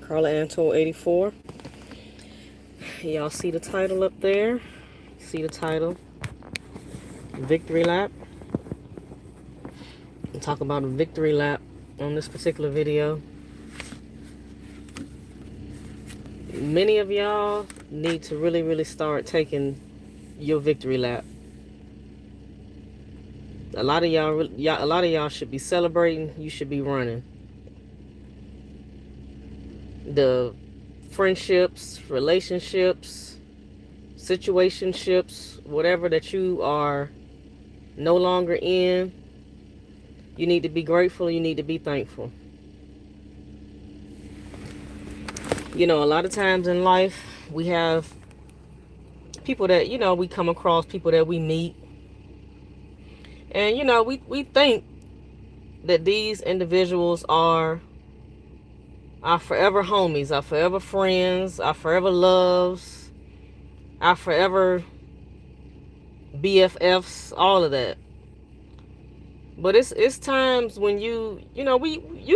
Carla Anto 84. Y'all see the title up there? See the title? Victory Lap. We'll talk about a victory lap on this particular video. Many of y'all need to really start taking your victory lap. A lot of y'all should be celebrating. You should be running. The friendships, relationships, situationships, whatever that you are no longer in, you need to be grateful. You need to be thankful. You know, a lot of times in life, we have people that, we come across, people that we meet. And, we think that these individuals are our forever homies, our forever friends, our forever loves, our forever BFFs, all of that. But it's times when you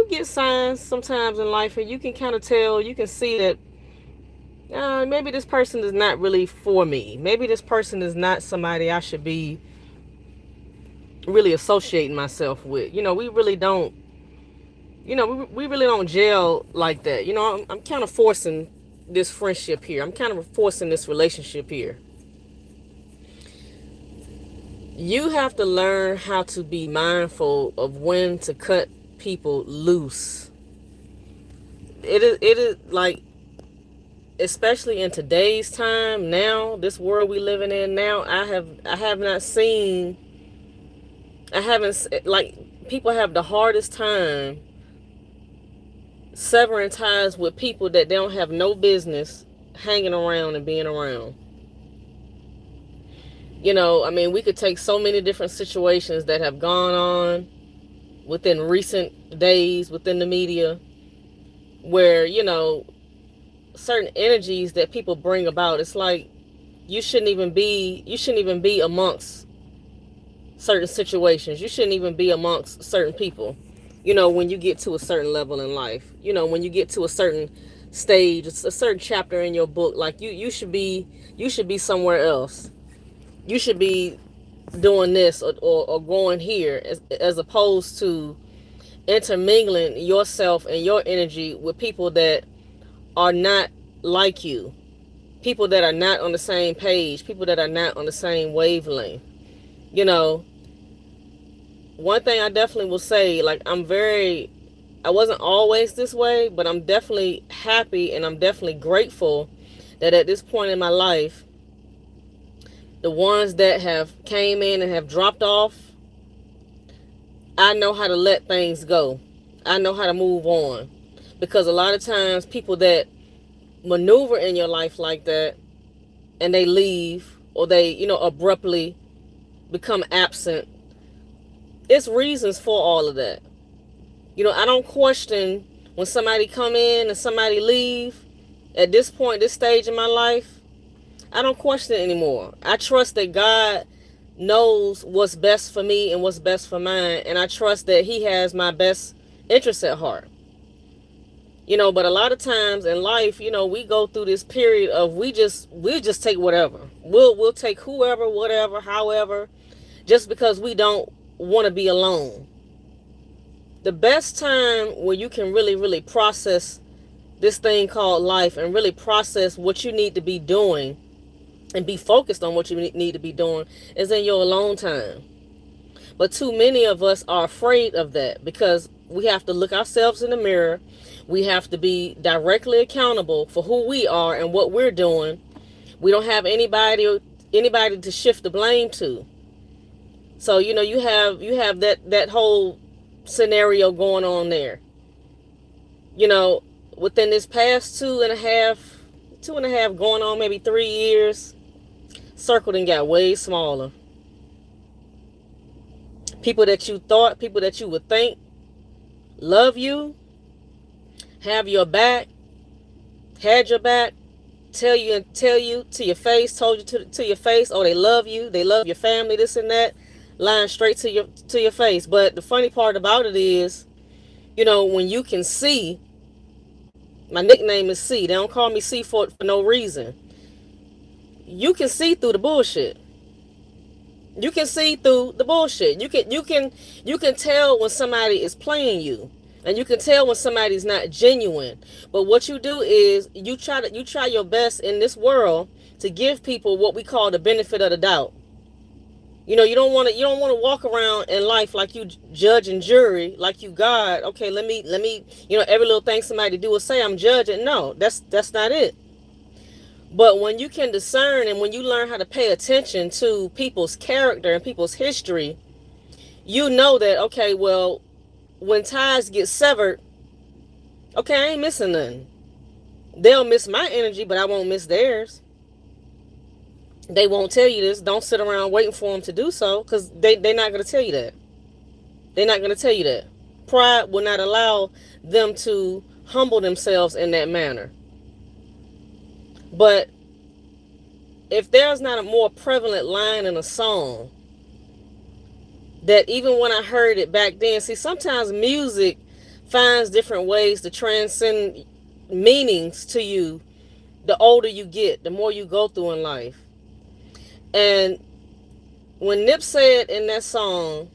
get signs sometimes in life, and you can kind of tell, you can see that maybe this person is not really for me. Maybe this person is not somebody I should be really associating myself with. We really don't, we really don't gel like that. I'm kind of forcing this friendship here. I'm kind of forcing this relationship here. You have to learn how to be mindful of when to cut people loose. It is like, especially in today's time now, this world we living in now, I haven't, like, people have the hardest time severing ties with people that they don't have no business hanging around and being around. We could take so many different situations that have gone on within recent days within the media where, certain energies that people bring about, it's like you shouldn't even be amongst certain situations. You shouldn't even be amongst certain people, when you get to a certain level in life, when you get to a certain stage, a certain chapter in your book, like you should be somewhere else. You should be doing this or going here, as opposed to intermingling yourself and your energy with people that are not like you, people that are not on the same page, people that are not on the same wavelength. One thing I definitely will say, like, I wasn't always this way, but I'm definitely happy and I'm definitely grateful that at this point in my life, the ones that have came in and have dropped off, I know how to let things go. I know how to move on. Because a lot of times people that maneuver in your life like that and they leave, or they, abruptly become absent, it's reasons for all of that. I don't question when somebody come in and somebody leave. At this point, this stage in my life, I don't question it anymore. I trust that God knows what's best for me and what's best for mine. And I trust that he has my best interests at heart. But a lot of times in life, we go through this period of we'll just take whatever. We'll take whoever, whatever, however, just because we don't want to be alone. The best time where you can really process this thing called life and really process what you need to be doing and be focused on what you need to be doing is in your alone time. But too many of us are afraid of that because we have to look ourselves in the mirror. We have to be directly accountable for who we are and what we're doing. We don't have anybody to shift the blame to. So, you have that whole scenario going on there. Within this past two and a half going on maybe 3 years, circle then got way smaller. People that you would think love you, have your back, had your back, tell you to your face, told you to your face, oh, they love you, they love your family, this and that, lying straight to your face. But the funny part about it is, when you can see My nickname is C. They don't call me C for no reason. You can see through the bullshit. You can see through the bullshit. You can tell when somebody is playing you. And you can tell when somebody's not genuine. But what you do is you try your best in this world to give people what we call the benefit of the doubt. You know, you don't want to walk around in life like you judge and jury, like you God. Okay, let me, every little thing somebody do or say, I'm judging. No, that's not it. But when you can discern and when you learn how to pay attention to people's character and people's history, you know that, okay, well, when ties get severed, okay, I ain't missing nothing. They'll miss my energy, but I won't miss theirs. They won't tell you this. Don't sit around waiting for them to do so, because they're not going to tell you that. They're not going to tell you that. Pride will not allow them to humble themselves in that manner. But if there's not a more prevalent line in a song, that even when I heard it back then, see, sometimes music finds different ways to transcend meanings to you the older you get, the more you go through in life. And when Nip said in that song,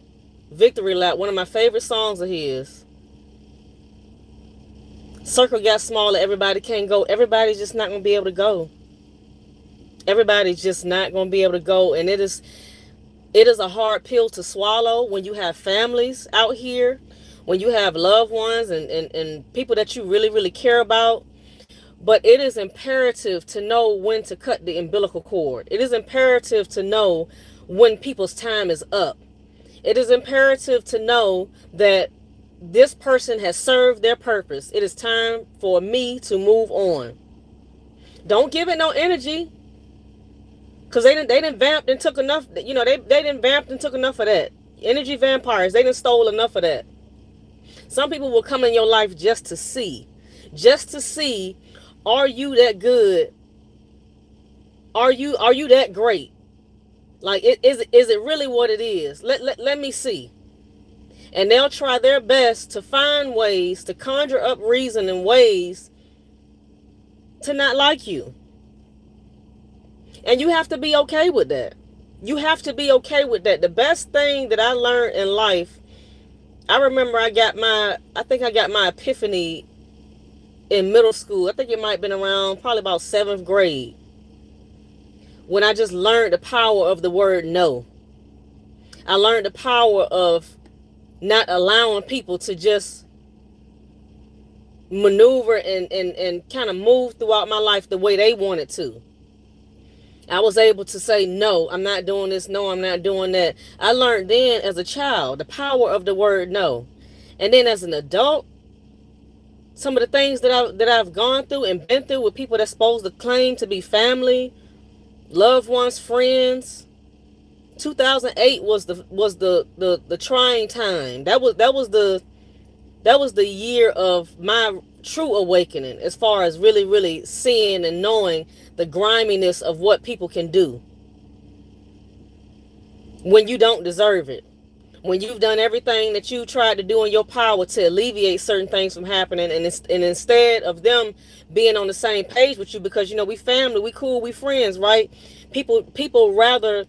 Victory Lap, one of my favorite songs of his, circle got smaller, everybody can't go. Everybody's just not going to be able to go. Everybody's just not going to be able to go. And it is a hard pill to swallow when you have families out here, when you have loved ones and people that you really, really care about. But it is imperative to know when to cut the umbilical cord. It is imperative to know when people's time is up. It is imperative to know that this person has served their purpose. It is time for me to move on. Don't give it no energy. Because they didn't vamped and took enough, they didn't vamped and took enough of that. Energy vampires, they didn't stole enough of that. Some people will come in your life just to see, are you that good? Are you that great? Like, is it really what it is? Let me see. And they'll try their best to find ways to conjure up reason and ways to not like you. And you have to be okay with that. You have to be okay with that. The best thing that I learned in life, I remember I got my epiphany in middle school. I think it might have been around probably about 7th grade, when I just learned the power of the word no. I learned the power of not allowing people to just maneuver and kind of move throughout my life the way they wanted to. I was able to say, no, I'm not doing this. No, I'm not doing that. I learned then as a child the power of the word no. And then as an adult, some of the things that I've gone through and been through with people that's supposed to claim to be family, loved ones, friends. 2008 was the trying time. That was the year of my true awakening, as far as really, really seeing and knowing the griminess of what people can do when you don't deserve it. When you've done everything that you tried to do in your power to alleviate certain things from happening, and instead of them being on the same page with you, because we family, we cool, we friends, right? People rather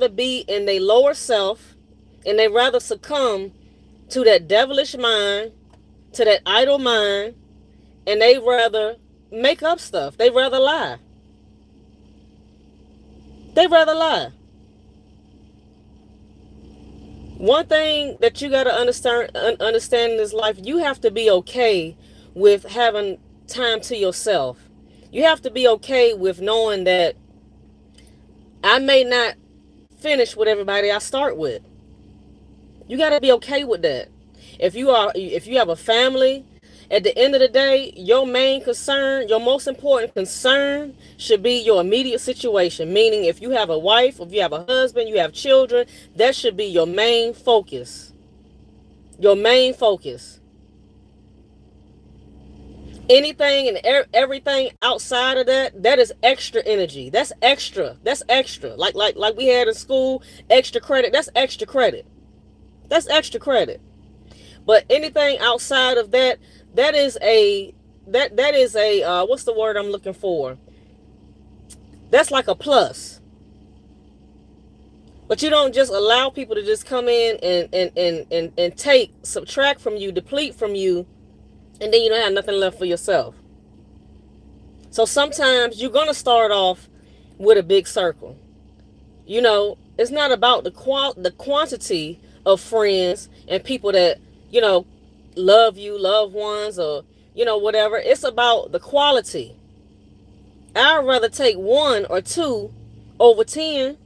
be in their lower self, and they rather succumb to that devilish mind, to that idle mind, and they rather make up stuff. They rather lie. One thing that you got to understand in this life, you have to be okay with having time to yourself. You have to be okay with knowing that I may not finish with everybody I start with. You got to be okay with that. If you have a family, at the end of the day, your main concern, your most important concern should be your immediate situation. Meaning, if you have a wife, if you have a husband, you have children, that should be your main focus. Your main focus. Anything and everything outside of that is extra energy. That's extra. Like we had in school, extra credit. That's extra credit. But anything outside of that, that is a that is a what's the word I'm looking for? That's like a plus. But you don't just allow people to just come in and take, subtract from you, deplete from you, and then you don't have nothing left for yourself. So sometimes you're gonna start off with a big circle. You know, it's not about the quantity of friends and people that, you know, love you, loved ones, or, you know, whatever. It's about the quality. I'd rather take one or two over 10.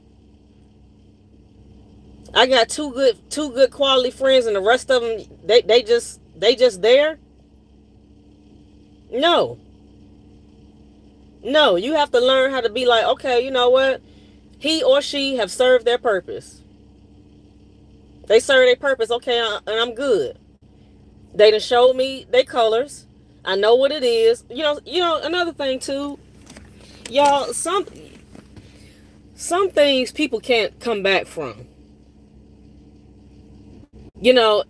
I got two good quality friends, and the rest of them they just there. No, no, you have to learn how to be like, okay, you know what? He or she have served their purpose. They serve their purpose, okay, and I'm good. They done showed me their colors. I know what it is. Another thing too, y'all. Some things people can't come back from. You know,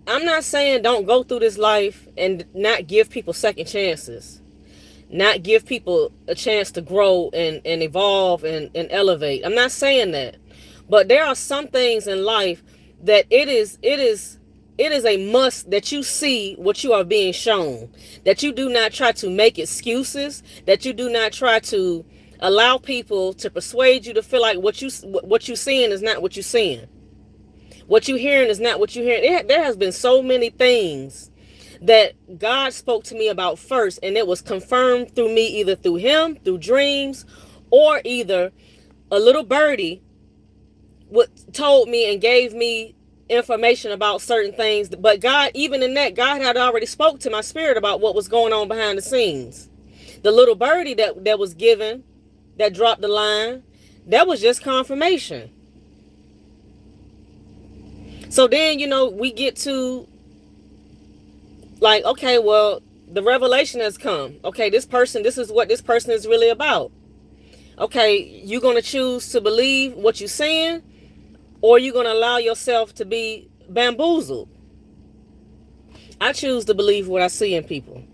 I'm not saying don't go through this life and not give people second chances, not give people a chance to grow and evolve and elevate. I'm not saying that. But there are some things in life that it is a must that you see what you are being shown, that you do not try to make excuses, that you do not try to allow people to persuade you to feel like what you seeing is not what you're seeing. What you hearing is not what you're hearing. There has been so many things that God spoke to me about first, and it was confirmed through me, either through him, through dreams, or either a little birdie told me and gave me information about certain things. But God, even in that, God had already spoke to my spirit about what was going on behind the scenes. The little birdie that was given, that dropped the line, that was just confirmation. So then, we get to like, okay, well, the revelation has come. Okay, this is what this person is really about. Okay, you're going to choose to believe what you're saying, or you're going to allow yourself to be bamboozled. I choose to believe what I see in people,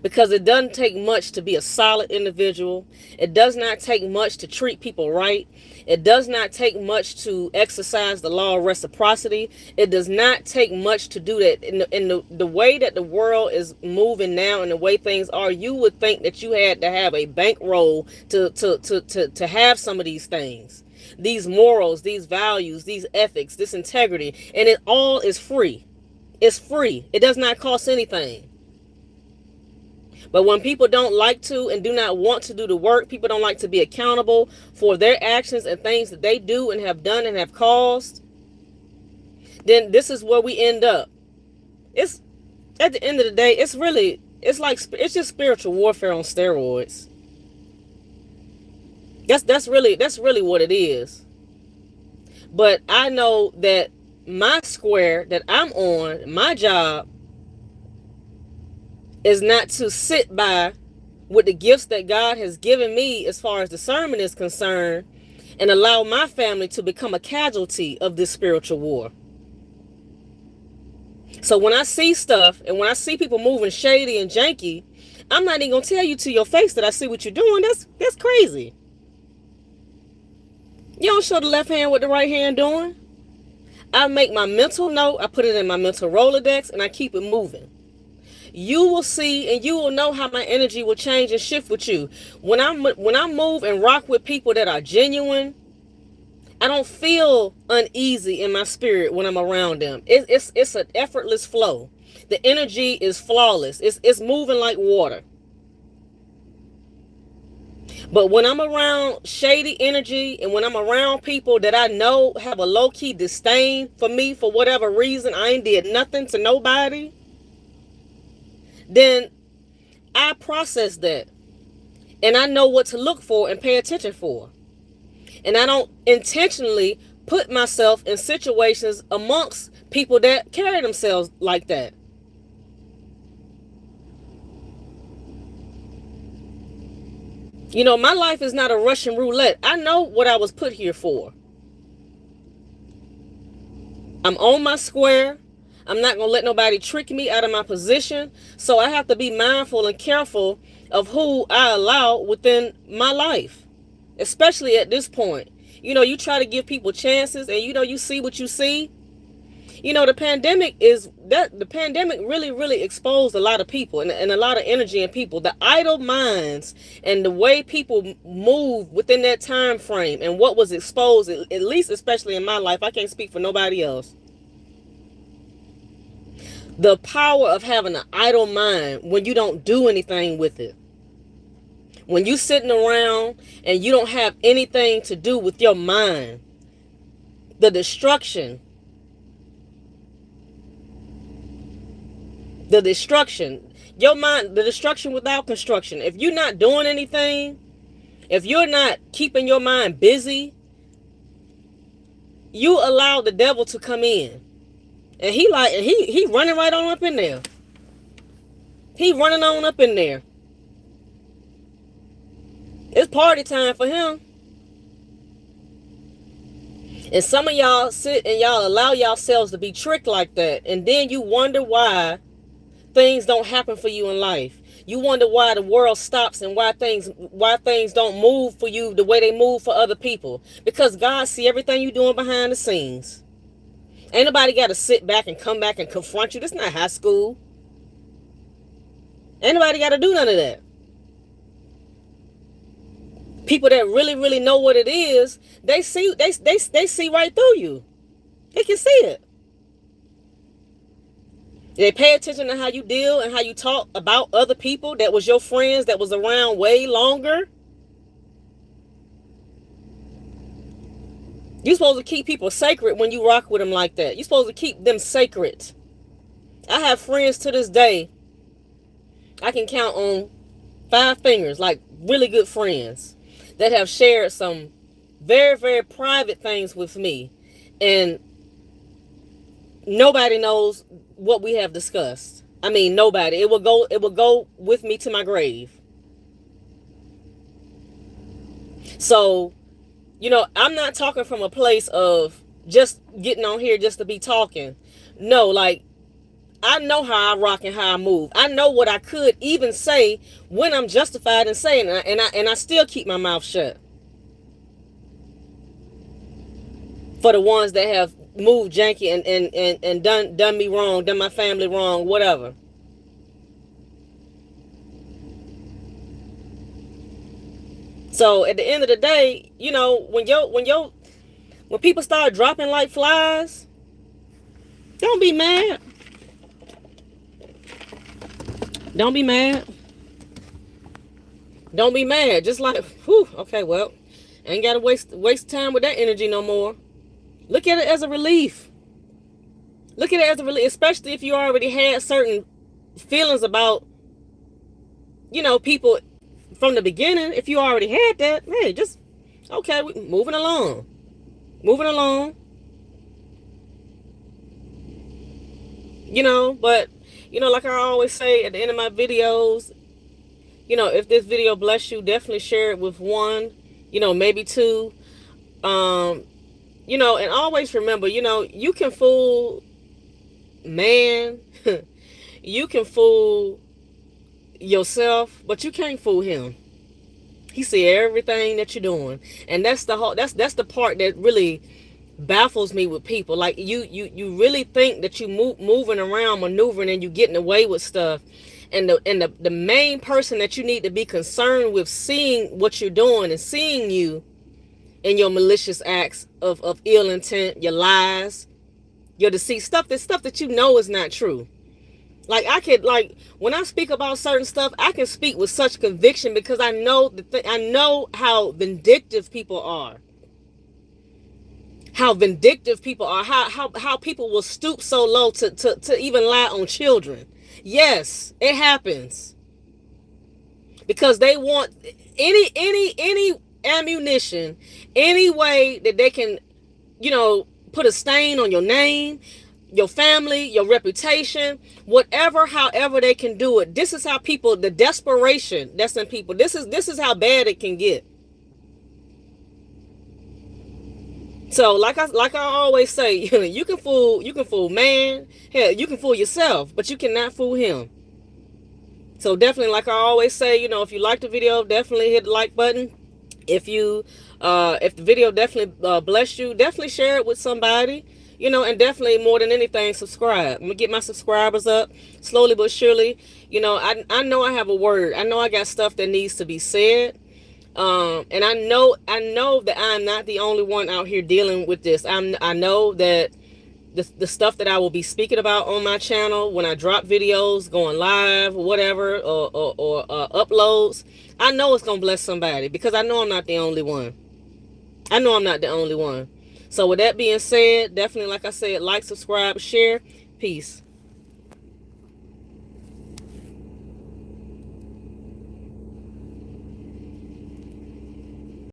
because it doesn't take much to be a solid individual. It does not take much to treat people right. It does not take much to exercise the law of reciprocity. It does not take much to do that. In the way that the world is moving now and the way things are, you would think that you had to have a bankroll to have some of these things. These morals, these values, these ethics, this integrity, and it all is free. It's free. It does not cost anything. But when people don't like to and do not want to do the work, people don't like to be accountable for their actions and things that they do and have done and have caused, then this is where we end up. It's, at the end of the day, it's just spiritual warfare on steroids. That's really what it is. But I know that my square that I'm on, my job, is not to sit by with the gifts that God has given me as far as discernment is concerned and allow my family to become a casualty of this spiritual war. So when I see stuff and when I see people moving shady and janky, I'm not even going to tell you to your face that I see what you're doing. That's crazy. You don't show the left hand what the right hand doing. I make my mental note, I put it in my mental Rolodex, and I keep it moving. You will see and you will know how my energy will change and shift with you. When I move and rock with people that are genuine, I don't feel uneasy in my spirit when I'm around them. It's an effortless flow. The energy is flawless. It's moving like water. But when I'm around shady energy and when I'm around people that I know have a low-key disdain for me for whatever reason, I ain't did nothing to nobody, then I process that. And I know what to look for and pay attention for. And I don't intentionally put myself in situations amongst people that carry themselves like that. My life is not a Russian roulette. I know what I was put here for. I'm on my square. I'm not going to let nobody trick me out of my position. So I have to be mindful and careful of who I allow within my life, especially at this point. You try to give people chances, and you see what you see. The pandemic really, really exposed a lot of people, and a lot of energy in people. The idle minds and the way people move within that time frame, and what was exposed, at least especially in my life. I can't speak for nobody else. The power of having an idle mind when you don't do anything with it. When you sitting around and you don't have anything to do with your mind. The destruction. Your mind, the destruction without construction. If you're not doing anything, if you're not keeping your mind busy, you allow the devil to come in. And he running right on up in there. He running on up in there. It's party time for him. And some of y'all sit and y'all allow yourselves to be tricked like that. And then you wonder why things don't happen for you in life. You wonder why the world stops and why things don't move for you the way they move for other people. Because God see everything you doing behind the scenes. Ain't nobody got to sit back and come back and confront you. This is not high school. Ain't nobody got to do none of that. People that really, really know what it is, they see right through you. They can see it. They pay attention to how you deal and how you talk about other people that was your friends, that was around way longer. You're supposed to keep people sacred when you rock with them like that. You're supposed to keep them sacred. I have friends to this day I can count on 5 fingers, like really good friends that have shared some very, very private things with me. And nobody knows what we have discussed. I mean, nobody. It will go with me to my grave. So, I'm not talking from a place of just getting on here just to be talking. No, like, I know how I rock and how I move. I know what I could even say when I'm justified in saying it, and I still keep my mouth shut. For the ones that have moved janky and done me wrong, done my family wrong, whatever. So at the end of the day, when people start dropping like flies, don't be mad. Don't be mad. Don't be mad. Just like, okay, well, ain't gotta waste time with that energy no more. Look at it as a relief. Look at it as a relief, especially if you already had certain feelings about, people from the beginning. If you already had that, hey, just, okay, we moving along. Moving along. But, like I always say at the end of my videos, if this video bless you, definitely share it with one, maybe 2. And always remember, you can fool man, you can fool yourself, but you can't fool him. He see everything that you're doing. And that's the part that really baffles me with people. Like you really think that you moving around, maneuvering, and you getting away with stuff. And the main person that you need to be concerned with seeing what you're doing and seeing you in your malicious acts of ill intent, your lies, your deceit, stuff that is not true. Like when I speak about certain stuff, I can speak with such conviction because I know I know how vindictive people are. How vindictive people are. How people will stoop so low to even lie on children. Yes, it happens. Because they want any ammunition, any way that they can, put a stain on your name, your family, your reputation, however they can do it. This is how people, the desperation that's in people, this is how bad it can get. So like I always say, you can fool man, hell, you can fool yourself, but you cannot fool him. So definitely, like I always say, if you like the video, definitely hit the like button. If the video definitely blessed you, definitely share it with somebody. And definitely more than anything, subscribe. I'm gonna get my subscribers up slowly but surely. I know I have a word. I know I got stuff that needs to be said. And I know that I'm not the only one out here dealing with this. I know that the stuff that I will be speaking about on my channel when I drop videos, going live, or whatever, or uploads, I know it's gonna bless somebody because I know I'm not the only one. I know I'm not the only one. So with that being said, definitely, like I said, like, subscribe, share. Peace.